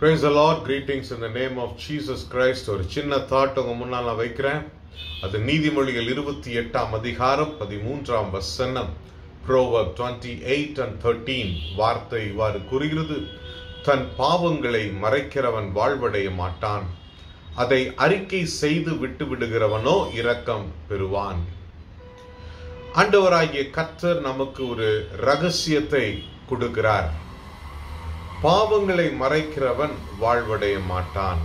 Praise the Lord. Greetings in the name of Jesus Christ. ஒரு சின்ன thought உங்க முன்னால் நான் வைக்கிறேன். அது நீதிமொழிகள் 28ஆம் அதிகாரம் 13ஆம் வசனம். Proverbs 28 and 13 வார்த்தை இவ்வாறு கூறுகிறது: தன் பாவங்களை மறைக்கிறவன் வாழ்வடைய மாட்டான், அதை அறிக்கை செய்து விட்டு விடுகிறவனோ இரக்கம் பெறுவான். ஆண்டவராகிய கர்த்தர் நமக்கு ஒரு ரகசியத்தை கொடுக்கிறார். பாவங்களை மறைக்கிறவன் வாழ்வடைய மாட்டான்.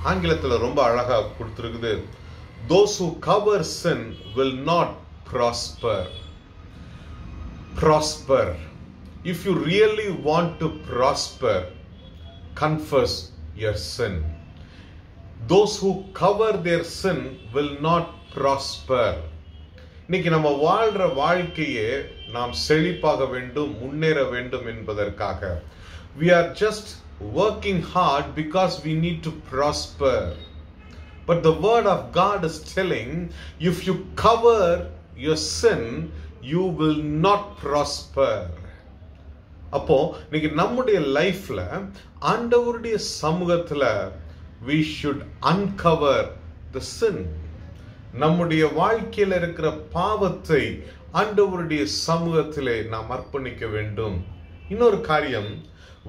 ஆங்கிலத்தில் ரொம்ப அழகா கொடுத்திருக்குது. Those who cover sin will not prosper. Prosper. If you really want to prosper, confess your sin. Those who cover their sin will not prosper. இன்னைக்கு நம்ம வாழ்ற வாழ்க்கையே நாம் செழிப்பாக வேண்டும், முன்னேற வேண்டும் என்பதற்காக we are just working hard because we need to prosper. But the word of God is telling, if you cover your sin, you will not prosper. அப்போ இன்னைக்கு நம்முடைய லைஃப்ல ஆண்டவருடைய சமூகத்துல we should uncover the sin. நம்முடைய வாழ்க்கையில இருக்கிற பாவத்தை ஆண்டவருடைய சமூகத்திலே நாம் அர்ப்பணிக்க வேண்டும். இன்னொரு காரியம்,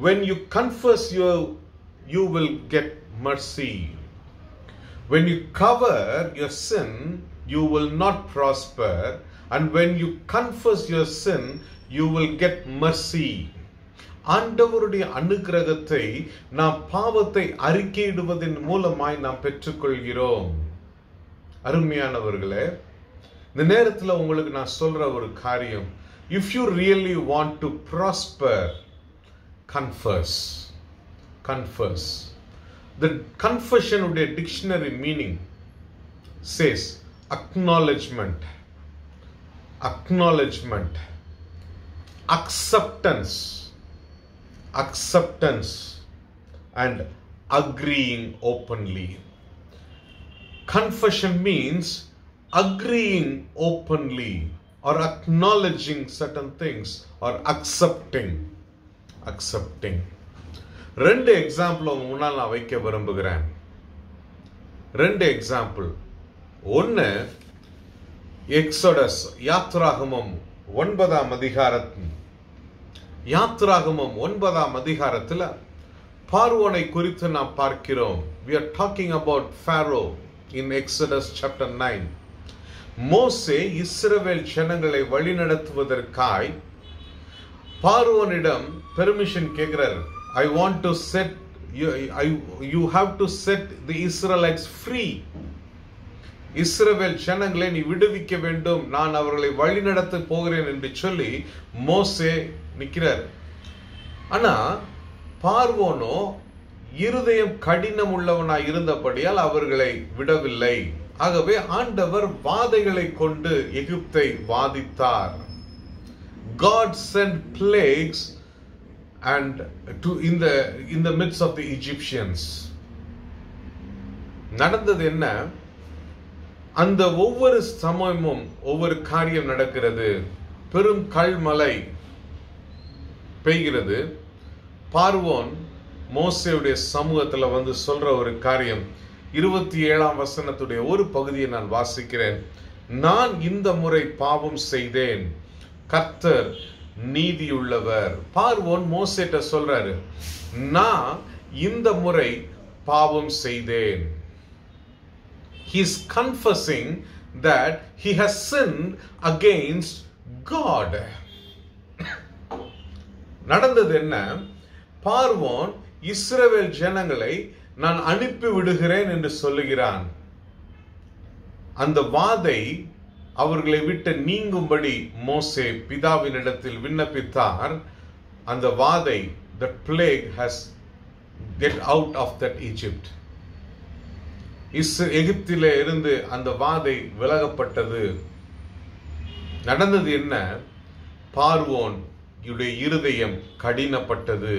when you confess you will get mercy. When you cover your sin, you will not prosper, and when you confess your sin, you will get mercy. ஆண்டவருடைய அனுக்கிரகத்தை நாம் பாவத்தை அறிக்கையிடுவதன் மூலமாய் நாம் பெற்றுக்கொள்கிறோம். அருமையானவர்களே, இந்த நேரத்தில் உங்களுக்கு நான் சொல்ற ஒரு காரியம், if you really want to prosper, confess. The confession of the dictionary meaning says acknowledgement, acceptance and agreeing openly. Confession means agreeing openly or acknowledging certain things or accepting. ரெண்டு எக்ஸாம்பிள் உங்க முன்னால் நான் வைக்க விரும்புகிறேன். ரெண்டு எக்ஸாம்பிள். ஒன்னு, exodus யாத்ராகமம் 9ஆம் அதிகாரத்தில் பார்வோனை குறித்து நாம் பார்க்கிறோம். We are talking about Pharaoh in Exodus chapter 9. மோசே இஸ்ரவேல் ஜனங்களை வழிநடத்துவதற்காய் பார்வோனிடம் பெர்மிஷன் கேட்கிறார். I want to set you have to set the Israelites free. இஸ்ரவேல் ஜனங்களை நீ விடுவிக்க வேண்டும், நான் அவர்களை வழிநடத்த போகிறேன் என்று சொல்லி மோசே நிற்கிறார். ஆனா பார்வோனோ இருதயம் கடினம் உள்ளவனாய் இருந்தபடியால் அவர்களை விடவில்லை. ஆகவே ஆண்டவர் வாதைகளை கொண்டு எகிப்தை வாதித்தார். God sent plagues and in the midst of the Egyptians. நடந்தது என்ன? அந்த ஒவ்வொரு சமயமும் ஒவ்வொரு காரியம் நடக்கிறது. பெரும் கல்மழை பெய்கிறது. பார்வோன் மோசேயுடைய சமூகத்துல வந்து சொல்ற ஒரு காரியம், 27ஆம் வசனத்துடைய ஒரு பகுதியை நான் வாசிக்கிறேன். நான் இந்த முறை பாவம் செய்தேன், கர்த்தர் நீதியுள்ளவர். பார்வோன் மோசேட்ட சொல்றாரு, நான் இந்த முறை பாவம் செய்தேன். He is confessing that he has sinned against God. நடந்தது என்ன? பார்வோன் இஸ்ரவேல் ஜனங்களை நான் அனுப்பி விடுகிறேன் என்று சொல்லுகிறான். அந்த வாதை அவர்களை விட்டு நீங்கும்படி மோசே பிதாவினிடத்தில் விண்ணப்பித்தார். அந்த வாதை, the plague has get out of that Egypt. எகிப்திலே இருந்து அந்த வாதை விலகப்பட்டது. நடந்தது என்ன? பார்வோன் இருதயம் கடினப்பட்டது.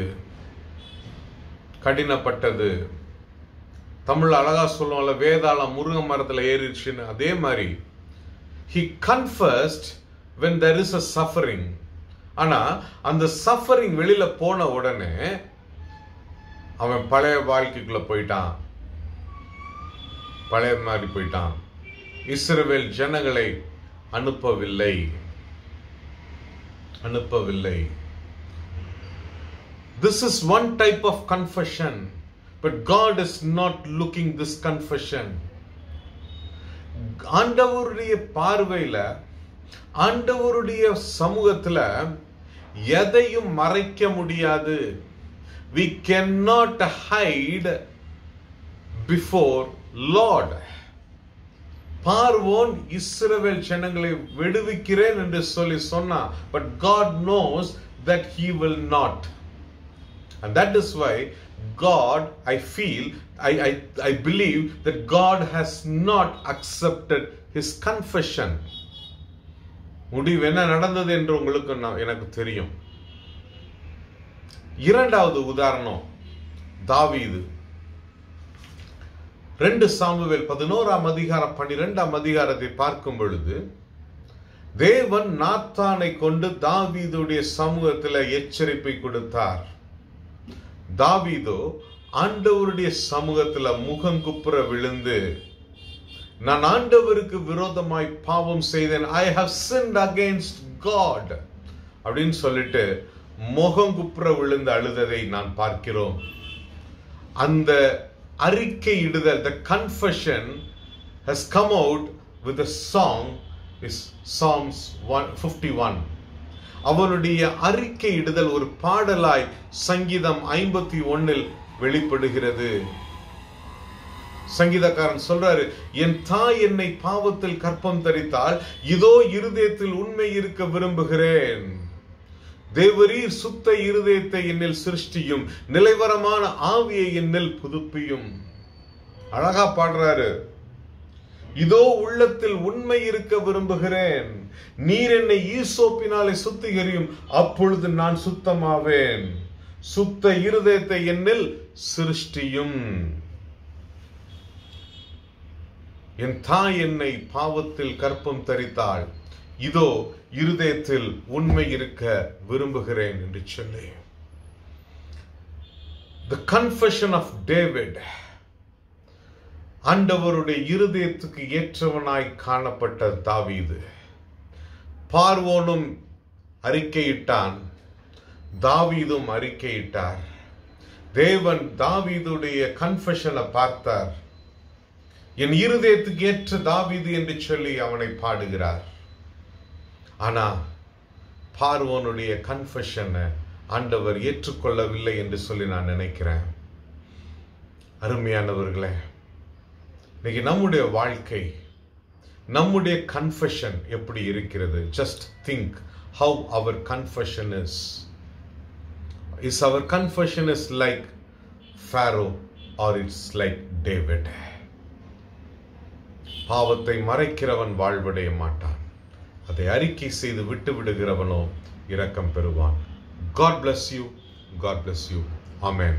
தமிழ் அழகா சொல்லுவோம்ல, வேதாளம் முருங்க மரத்துல ஏறிடுச்சுன்னு. அதே மாதிரி he confessed when there is a suffering. ஆனா அந்த சஃபரிங் வெளியில போன உடனே அவன் பழைய வாழ்க்கைக்குள்ள போயிட்டான், பழைய மாதிரி போயிட்டான். இஸ்ரவேல் ஜனங்களை அனுப்பவில்லை. This is one type of confession, but God is not looking this confession. ஆண்டவருடைய பார்வையில, ஆண்டவருடைய சமூகத்துல எதையும் மறைக்க முடியாது. We cannot hide before Lord. பார்வோன் இஸ்ரவேல் ஜனங்களை விடுவிக்கிறேன் என்று சொல்லி சொன்னான். But God knows that he will not. And that is why God, I believe that God has not accepted his confession. முடிவு என்ன நடந்தது என்று உங்களுக்கு எனக்கு தெரியும். இரண்டாவது உதாரணம் தாவீது. 2 சாமுவேல் 11ஆம் அதிகாரம் 12ஆம் அதிகாரத்தை பார்க்கும் பொழுது தேவன் நாத்தானை கொண்டு தாவீதுடைய சமூகத்தில் எச்சரிப்பை கொடுத்தார். தாவீதோ ஆண்டவருடைய சமூகத்தில் முகங்குப்புற விழுந்து, நான் ஆண்டவருக்கு விரோதமாய் பாவம் செய்தேன், I have sinned against God அப்படின்னு சொல்லிட்டு முகங்குப்புற விழுந்து அழுததை நான் பார்க்கிறோம். அந்த அறிக்கையிடுதல், the confession has come out with a song, is Psalms 51. அவனுடைய அறிக்கையிடுதல் ஒரு பாடலாய் சங்கீதம் 51 வெளிப்படுகிறது. சங்கீதக்காரன் சொல்றாரு, என் தாய் என்னை பாவத்தில் கற்பம் தரித்தால், இதோ இருதயத்தில் உண்மை இருக்க விரும்புகிறேன். தேவரீர் சுத்த இருதயத்தை என்னில் சிருஷ்டியும், நிலைவரமான ஆவியை என்னில் புதுப்பியும். அழகா பாடுறாரு. இதோ உள்ளத்தில் உண்மை இருக்க விரும்புகிறேன், நீர் என்னை ஈசோப்பினாலே சுத்திகரியும், அப்பொழுது நான் சுத்தமாவேன். சுத்த இருதயத்தை என்னில் சிருஷ்டியும். என் தாய் என்னை பாவத்தில் கற்பம் தரித்தாள், இதோ இருதயத்தில் உண்மை இருக்க விரும்புகிறேன் என்று சொல்லி. The confession of David, ஆண்டவருடைய இருதயத்துக்கு ஏற்றவனாய் காணப்பட்ட தாவீது. பார்வோனும் அறிக்கையிட்டான், தாவீதும் அறிக்கையிட்டார். தேவன் தாவீதுடைய கன்ஃபெஷனை பார்த்தார். என் இருதயத்துக்கு ஏற்ற தாவீது என்று சொல்லி அவனை பாடுகிறார். ஆனா பார்வோனுடைய கன்ஃபெஷனை ஆண்டவர் ஏற்றுக்கொள்ளவில்லை என்று சொல்லி நான் நினைக்கிறேன். அருமையானவர்களே, இன்னைக்கு நம்முடைய வாழ்க்கை, நம்முடைய கன்ஃபெஷன் எப்படி இருக்கிறது? Just think how our confession is. Is our confession is like Pharaoh or it's like David? பாவத்தை மறைக்கிறவன் வாழ்வடைய மாட்டான், அதை அறிக்கை செய்து விட்டு விடுகிறவனோ இரக்கம் பெறுவான். God bless you. God bless you. Amen.